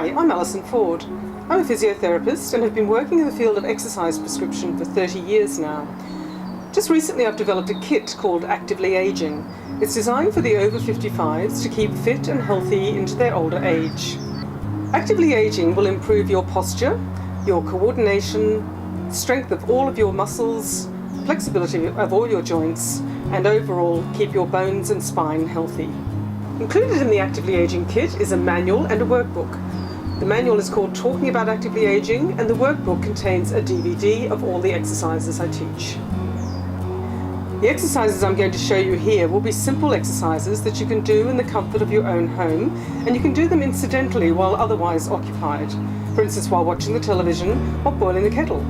Hi, I'm Alison Ford. I'm a physiotherapist and have been working in the field of exercise prescription for 30 years now. Just recently I've developed a kit called Actively Aging. It's designed for the over 55s to keep fit and healthy into their older age. Actively Aging will improve your posture, your coordination, strength of all of your muscles, flexibility of all your joints, and overall keep your bones and spine healthy. Included in the Actively Aging kit is a manual and a workbook. The manual is called Talking About Actively Aging, and the workbook contains a DVD of all the exercises I teach. The exercises I'm going to show you here will be simple exercises that you can do in the comfort of your own home, and you can do them incidentally while otherwise occupied. For instance, while watching the television or boiling the kettle.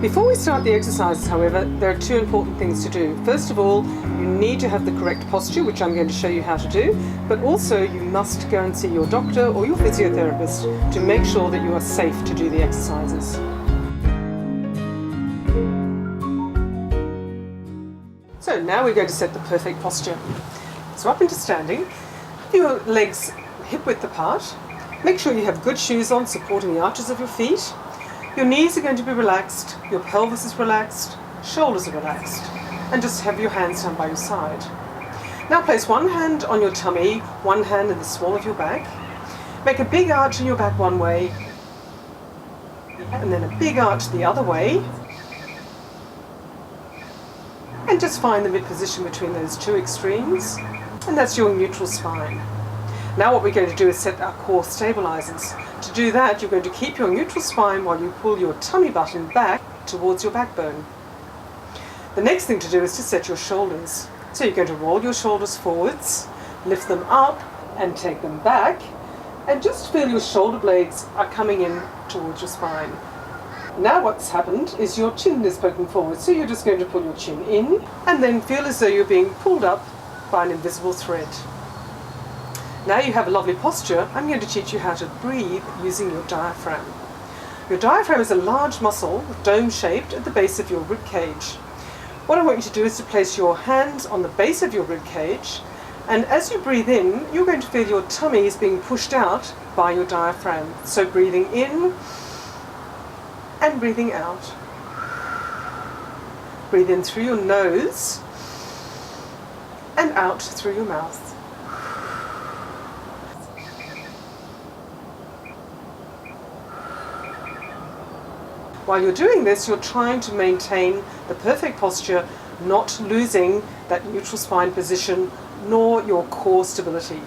Before we start the exercises, however, there are two important things to do. First of all, you need to have the correct posture, which I'm going to show you how to do, but also you must go and see your doctor or your physiotherapist to make sure that you are safe to do the exercises. So now we're going to set the perfect posture. So up into standing, your legs hip width apart. Make sure you have good shoes on supporting the arches of your feet. Your knees are going to be relaxed, your pelvis is relaxed, shoulders are relaxed, and just have your hands down by your side. Now place one hand on your tummy, one hand in the small of your back. Make a big arch in your back one way, and then a big arch the other way. And just find the mid position between those two extremes, and that's your neutral spine. Now what we're going to do is set our core stabilizers. To do that, you're going to keep your neutral spine while you pull your tummy button back towards your backbone. The next thing to do is to set your shoulders. So you're going to roll your shoulders forwards, lift them up and take them back, and just feel your shoulder blades are coming in towards your spine. Now what's happened is your chin is poking forward, so you're just going to pull your chin in and then feel as though you're being pulled up by an invisible thread. Now you have a lovely posture, I'm going to teach you how to breathe using your diaphragm. Your diaphragm is a large muscle, dome-shaped, at the base of your rib cage. What I want you to do is to place your hands on the base of your rib cage, and as you breathe in, you're going to feel your tummy is being pushed out by your diaphragm. So breathing in and breathing out. Breathe in through your nose and out through your mouth. While you're doing this, you're trying to maintain the perfect posture, not losing that neutral spine position, nor your core stability.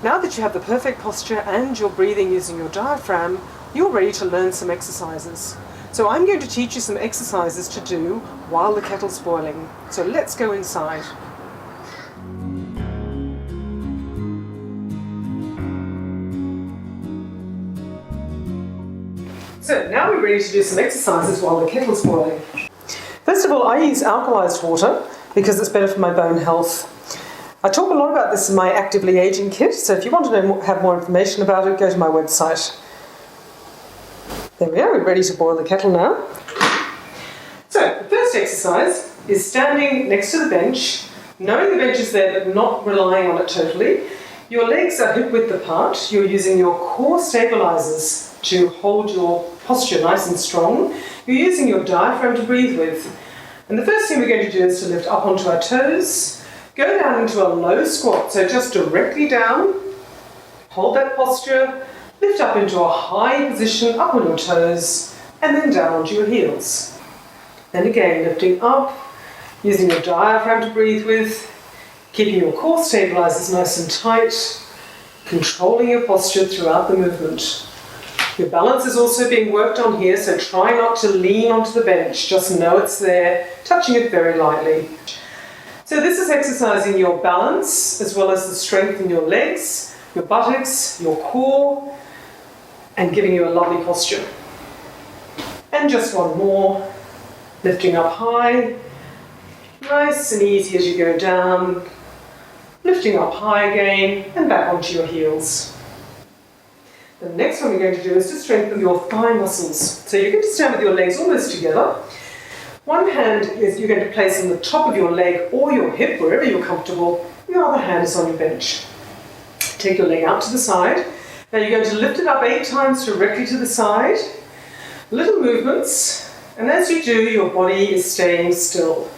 Now that you have the perfect posture and you're breathing using your diaphragm, you're ready to learn some exercises. So I'm going to teach you some exercises to do while the kettle's boiling. So let's go inside. So now we're ready to do some exercises while the kettle's boiling. First of all, I use alkalized water because it's better for my bone health. I talk a lot about this in my Actively Aging kit, so if you want to have more information about it, go to my website. There we are, we're ready to boil the kettle now. So the first exercise is standing next to the bench, knowing the bench is there but not relying on it totally. Your legs are hip width apart, you're using your core stabilizers to hold your posture nice and strong. You're using your diaphragm to breathe with. And the first thing we're going to do is to lift up onto our toes, go down into a low squat, so just directly down, hold that posture, lift up into a high position, up on your toes, and then down onto your heels. Then again, lifting up, using your diaphragm to breathe with, keeping your core stabilizers nice and tight, controlling your posture throughout the movement. Your balance is also being worked on here, so try not to lean onto the bench, just know it's there, touching it very lightly. So this is exercising your balance, as well as the strength in your legs, your buttocks, your core, and giving you a lovely posture. And just one more, lifting up high, nice and easy as you go down, lifting up high again, and back onto your heels. The next one we're going to do is to strengthen your thigh muscles. So you're going to stand with your legs almost together. One hand is you're going to place on the top of your leg or your hip, wherever you're comfortable. Your other hand is on your bench. Take your leg out to the side, Now you're going to lift it up 8 times directly to the side. Little movements, and as you do, your body is staying still.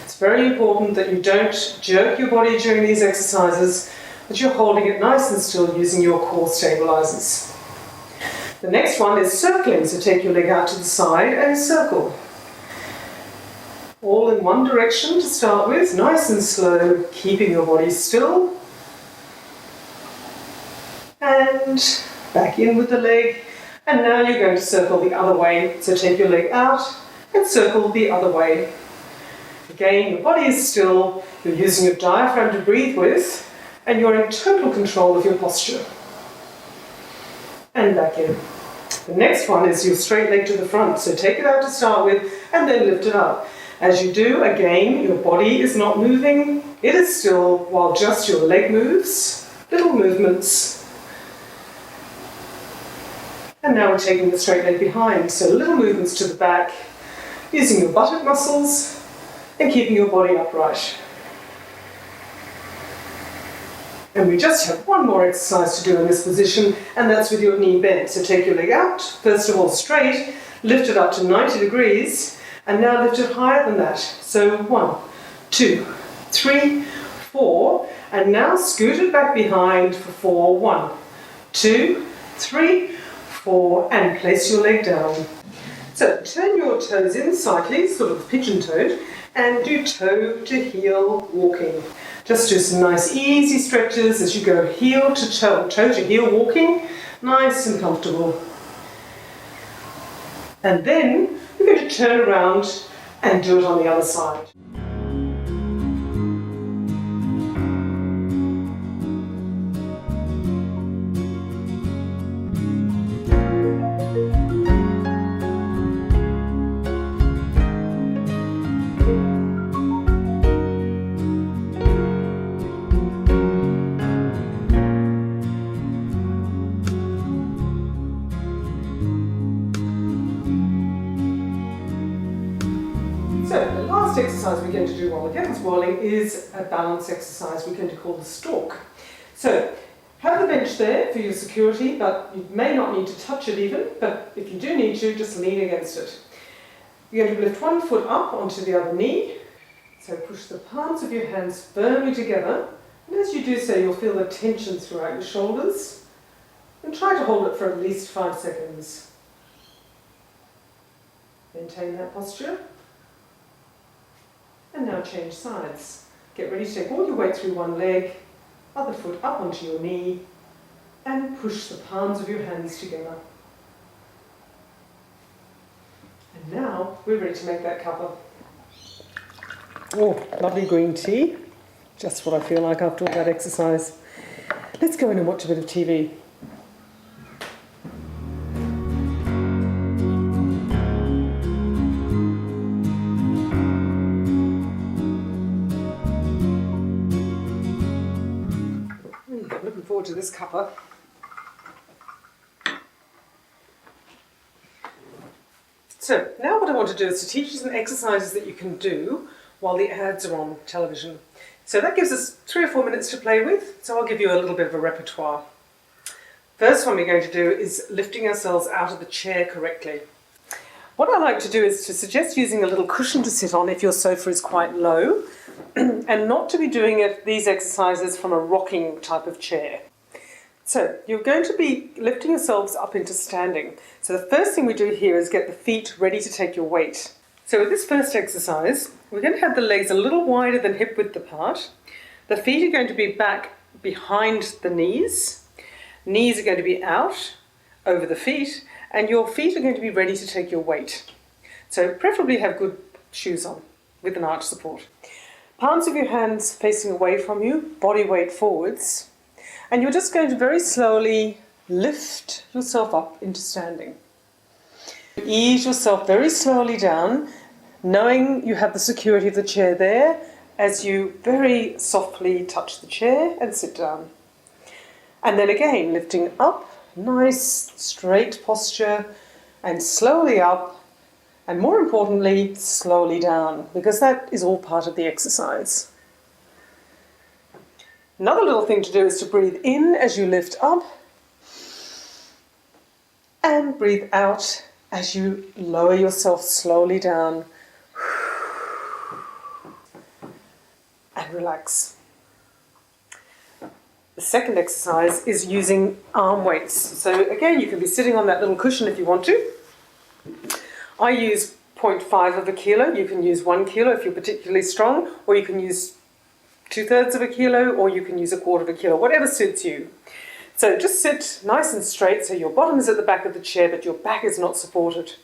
It's very important that you don't jerk your body during these exercises, but you're holding it nice and still using your core stabilizers. The next one is circling, so take your leg out to the side and circle. All in one direction to start with, nice and slow, keeping your body still. And back in with the leg. And now you're going to circle the other way. So take your leg out and circle the other way. Again, your body is still, you're using your diaphragm to breathe with, and you're in total control of your posture. And back in. The next one is your straight leg to the front. So take it out to start with and then lift it up. As you do, again, your body is not moving. It is still while just your leg moves. Little movements. And now we're taking the straight leg behind. So little movements to the back, using your buttock muscles and keeping your body upright. And we just have one more exercise to do in this position, and that's with your knee bent. So take your leg out, first of all straight, lift it up to 90 degrees, and now lift it higher than that. So 1, 2, 3, 4, and now scoot it back behind for 4, 1, 2, 3, 4, and place your leg down. So turn your toes in slightly, sort of pigeon-toed, and do toe to heel walking. Just do some nice easy stretches as you go heel to toe to heel walking, nice and comfortable. And then we're going to turn around and do it on the other side. So the last exercise we're going to do while the kettle's boiling is a balance exercise we're going to call the stalk. So have the bench there for your security, but you may not need to touch it even, but if you do need to, just lean against it. You're going to lift one foot up onto the other knee, so push the palms of your hands firmly together, and as you do so you'll feel the tension throughout your shoulders, and try to hold it for at least 5 seconds. Maintain that posture. And now change sides. Get ready to take all your weight through one leg, other foot up onto your knee, and push the palms of your hands together. And now we're ready to make that cuppa. Oh, lovely green tea. Just what I feel like after all that exercise. Let's go in and watch a bit of TV. Looking forward to this cuppa. So now what I want to do is to teach you some exercises that you can do while the ads are on television. So that gives us 3 or 4 minutes to play with, so I'll give you a little bit of a repertoire. First one we're going to do is lifting ourselves out of the chair correctly. What I like to do is to suggest using a little cushion to sit on if your sofa is quite low, and not to be doing these exercises from a rocking type of chair. So you're going to be lifting yourselves up into standing. So the first thing we do here is get the feet ready to take your weight. So with this first exercise, we're going to have the legs a little wider than hip width apart. The feet are going to be back behind the knees. Knees are going to be out over the feet, and your feet are going to be ready to take your weight. So preferably have good shoes on with an arch support. Palms of your hands facing away from you, body weight forwards, and you're just going to very slowly lift yourself up into standing. Ease yourself very slowly down, knowing you have the security of the chair there, as you very softly touch the chair and sit down. And then again, lifting up, nice straight posture, and slowly up, and more importantly, slowly down, because that is all part of the exercise. Another little thing to do is to breathe in as you lift up, And breathe out as you lower yourself slowly down. And relax. The second exercise is using arm weights. So again, you can be sitting on that little cushion if you want to. I use 0.5 of a kilo. You can use 1 kilo if you're particularly strong, or you can use 2/3 of a kilo, or you can use 1/4 of a kilo, whatever suits you. So just sit nice and straight so your bottom is at the back of the chair but your back is not supported.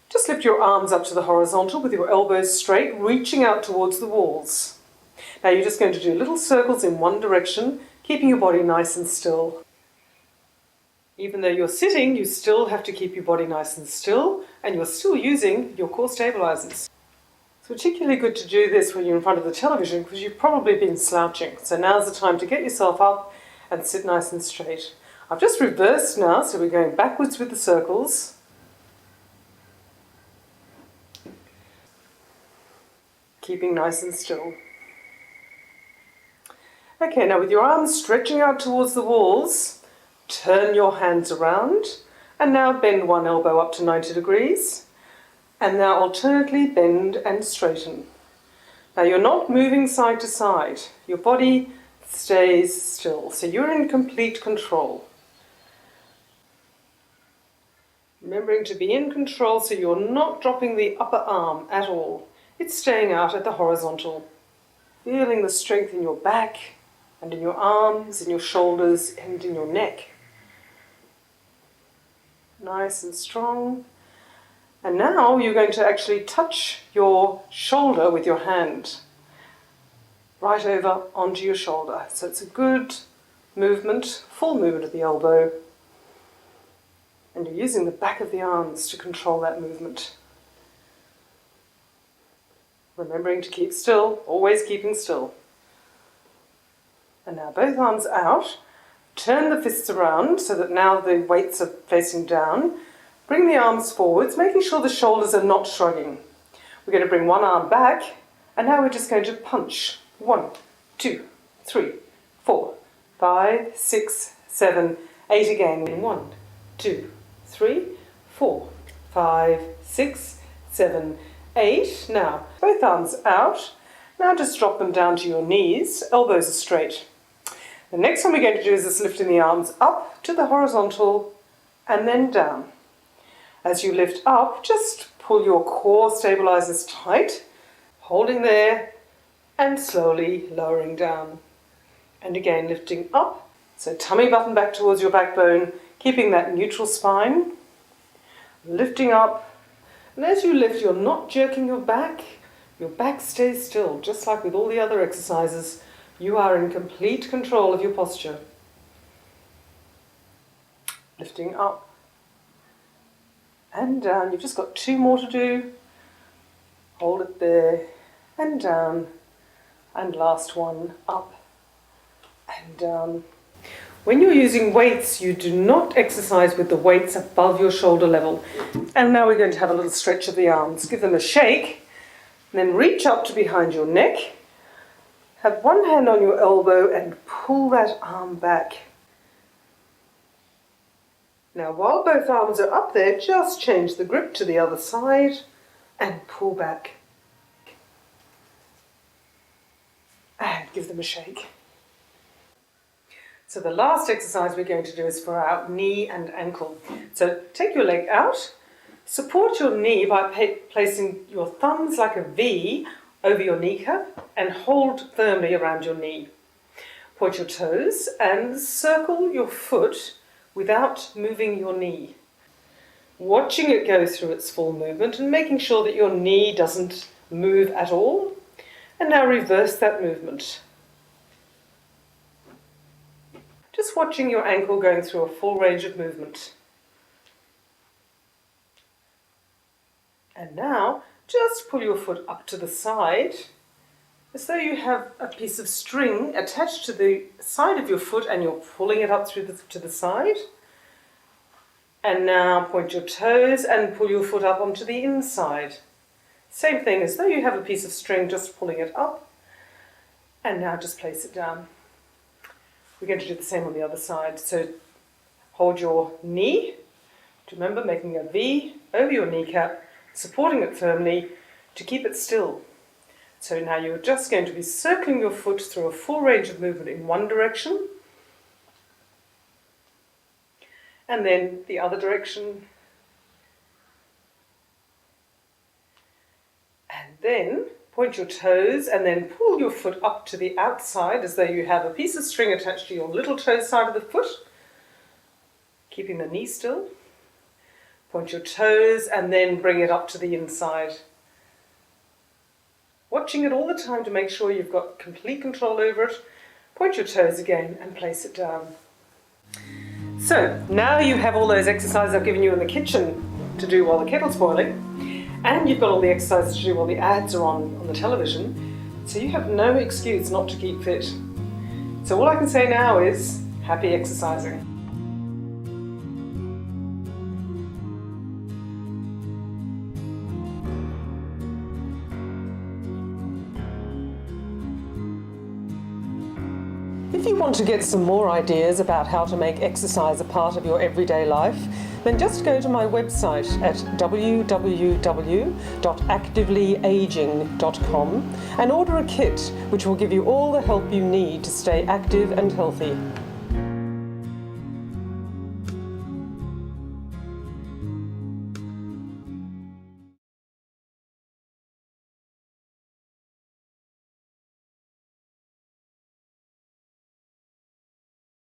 Just lift your arms up to the horizontal with your elbows straight, reaching out towards the walls. Now you're just going to do little circles in one direction, keeping your body nice and still. Even though you're sitting, you still have to keep your body nice and still, and you're still using your core stabilizers. It's particularly good to do this when you're in front of the television because you've probably been slouching. So now's the time to get yourself up and sit nice and straight. I've just reversed now, so we're going backwards with the circles. Keeping nice and still. Okay, now with your arms stretching out towards the walls, turn your hands around and now bend one elbow up to 90 degrees and now alternately bend and straighten. Now you're not moving side to side, your body stays still, so you're in complete control. Remembering to be in control so you're not dropping the upper arm at all. It's staying out at the horizontal. Feeling the strength in your back and in your arms, in your shoulders and in your neck. Nice and strong. And now you're going to actually touch your shoulder with your hand. Right over onto your shoulder. So it's a good movement, full movement of the elbow. And you're using the back of the arms to control that movement. Remembering to keep still, always keeping still. And now both arms out. Turn the fists around so that now the weights are facing down. Bring the arms forwards, making sure the shoulders are not shrugging. We're going to bring one arm back, and now we're just going to punch. 1, 2, 3, 4, 5, 6, 7, 8 again. 1, 2, 3, 4, 5, 6, 7, 8. Now, both arms out. Now just drop them down to your knees, elbows are straight. The next one we're going to do is just lifting the arms up to the horizontal and then down. As you lift up, just pull your core stabilizers tight, holding there and slowly lowering down. And again, lifting up. So tummy button back towards your backbone, keeping that neutral spine. Lifting up. And as you lift, you're not jerking your back. Your back stays still, just like with all the other exercises. You are in complete control of your posture. Lifting up and down. You've just got 2 more to do. Hold it there and down. And last one, up and down. When you're using weights, you do not exercise with the weights above your shoulder level. And now we're going to have a little stretch of the arms. Give them a shake, and then reach up to behind your neck. Have one hand on your elbow and pull that arm back. Now while both arms are up there, just change the grip to the other side and pull back. And give them a shake. So the last exercise we're going to do is for our knee and ankle. So take your leg out, support your knee by placing your thumbs like a V over your kneecap and hold firmly around your knee. Point your toes and circle your foot without moving your knee. Watching it go through its full movement and making sure that your knee doesn't move at all. And now reverse that movement. Just watching your ankle going through a full range of movement. And now just pull your foot up to the side as though you have a piece of string attached to the side of your foot and you're pulling it up through to the side. And now point your toes and pull your foot up onto the inside. Same thing, as though you have a piece of string, just pulling it up. And now just place it down. We're going to do the same on the other side. So hold your knee Remember, making a V over your kneecap, supporting it firmly to keep it still. So now you're just going to be circling your foot through a full range of movement in one direction, and then the other direction, and then point your toes and then pull your foot up to the outside as though you have a piece of string attached to your little toe side of the foot, keeping the knee still. Point your toes and then bring it up to the inside. Watching it all the time to make sure you've got complete control over it. Point your toes again and place it down. So now you have all those exercises I've given you in the kitchen to do while the kettle's boiling, and you've got all the exercises to do while the ads are on the television, so you have no excuse not to keep fit. So all I can say now is happy exercising. If you want to get some more ideas about how to make exercise a part of your everyday life, then just go to my website at www.activelyaging.com and order a kit which will give you all the help you need to stay active and healthy.